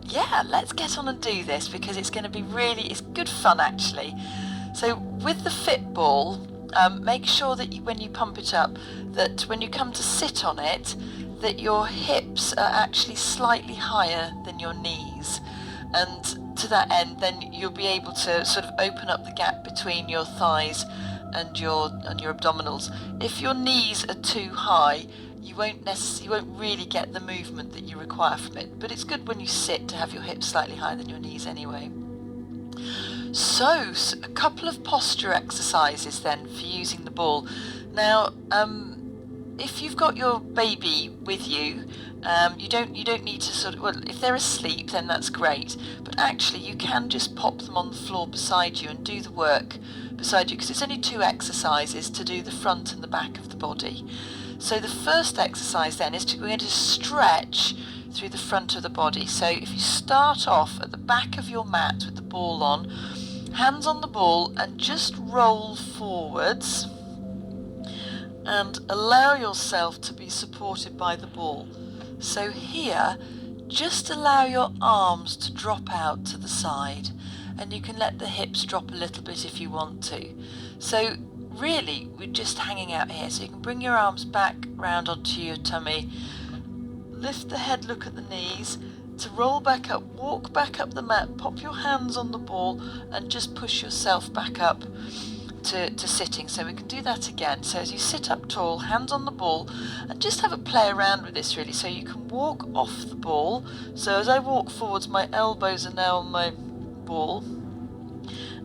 Yeah, let's get on and do this because it's going to be it's good fun actually. So with the fit ball, make sure that when you pump it up, that when you come to sit on it, that your hips are actually slightly higher than your knees. And to that end, then you'll be able to sort of open up the gap between your thighs and your abdominals. If your knees are too high, you won't really get the movement that you require from it. But it's good when you sit to have your hips slightly higher than your knees anyway. So a couple of posture exercises then for using the ball. Now, if you've got your baby with you, you don't need to if they're asleep, then that's great. But actually, you can just pop them on the floor beside you and do the work beside you, because it's only 2 exercises to do the front and the back of the body. So the first exercise then is we're going to stretch through the front of the body. So if you start off at the back of your mat with the ball on, hands on the ball, and just roll forwards and allow yourself to be supported by the ball. So here, just allow your arms to drop out to the side, and you can let the hips drop a little bit if you want to. So really, we're just hanging out here. So you can bring your arms back round onto your tummy, lift the head, look at the knees, to roll back up, walk back up the mat, pop your hands on the ball, and just push yourself back up to sitting. So we can do that again. So as you sit up tall, hands on the ball, and just have a play around with this really. So you can walk off the ball. So as I walk forwards, my elbows are now on my ball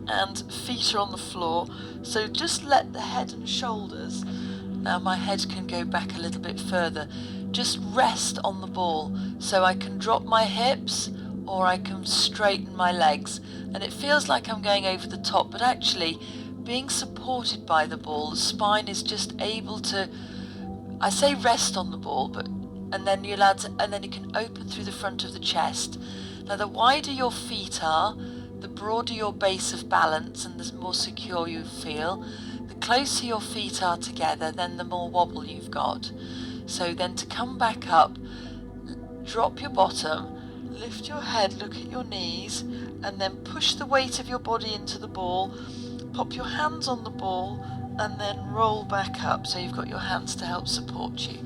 and feet are on the floor. So just let the head and shoulders, now my head can go back a little bit further, just rest on the ball. So I can drop my hips or I can straighten my legs, and it feels like I'm going over the top, but actually being supported by the ball, the spine is just able to, I say rest on the ball, and then you're allowed to, and then you can open through the front of the chest. Now the wider your feet are, the broader your base of balance and the more secure you feel. The closer your feet are together, then the more wobble you've got. So then to come back up, drop your bottom, lift your head, look at your knees, and then push the weight of your body into the ball, pop your hands on the ball, and then roll back up. So you've got your hands to help support you.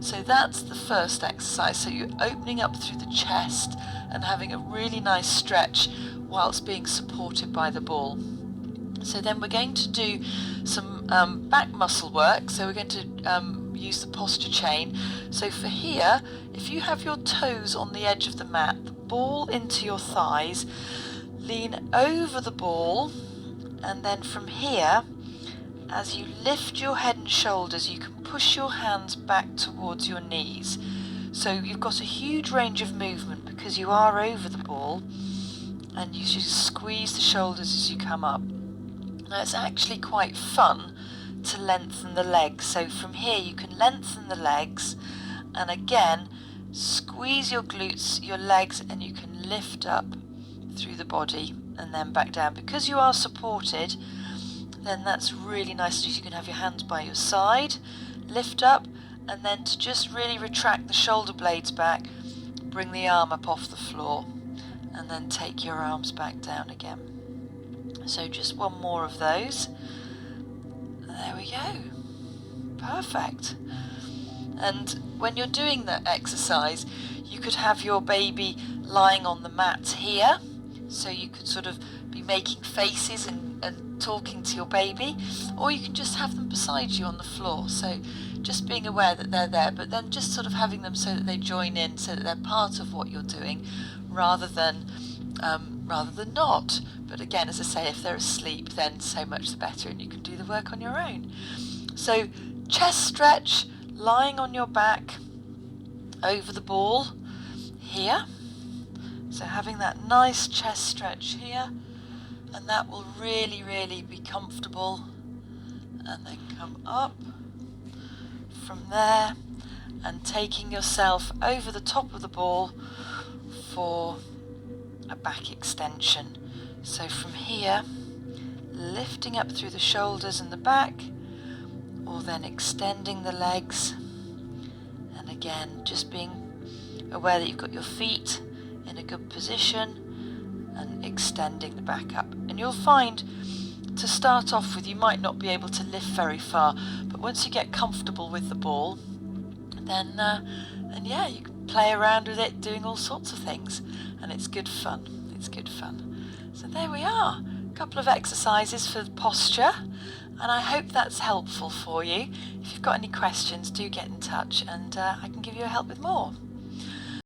So that's the first exercise. So you're opening up through the chest and having a really nice stretch whilst being supported by the ball. So then we're going to do some back muscle work. So we're going to use the posture chain. So for here, if you have your toes on the edge of the mat, the ball into your thighs, lean over the ball, and then from here, as you lift your head and shoulders, you can push your hands back towards your knees. So you've got a huge range of movement because you are over the ball, and you just squeeze the shoulders as you come up. Now it's actually quite fun to lengthen the legs. So from here you can lengthen the legs, and again squeeze your glutes, your legs, and you can lift up through the body and then back down. Because you are supported, then that's really nice. You can have your hands by your side, lift up, and then to just really retract the shoulder blades back, bring the arm up off the floor, and then take your arms back down again. So just one more of those. There we go. Perfect. And when you're doing that exercise, you could have your baby lying on the mat here, so you could sort of be making faces and talking to your baby, or you can just have them beside you on the floor. So just being aware that they're there, but then just sort of having them so that they join in, so that they're part of what you're doing, rather than not. But again, as I say, if they're asleep, then so much the better, and you can do the work on your own. So chest stretch, lying on your back over the ball here. So having that nice chest stretch here, and that will really, really be comfortable. And then come up from there and taking yourself over the top of the ball for a back extension. So from here, lifting up through the shoulders and the back, or then extending the legs, and again just being aware that you've got your feet in a good position and extending the back up. And you'll find to start off with you might not be able to lift very far, but once you get comfortable with the ball, then yeah, you can play around with it doing all sorts of things, and it's good fun. It's good fun. So there we are, a couple of exercises for posture, and I hope that's helpful for you. If you've got any questions, do get in touch and I can give you a help with more.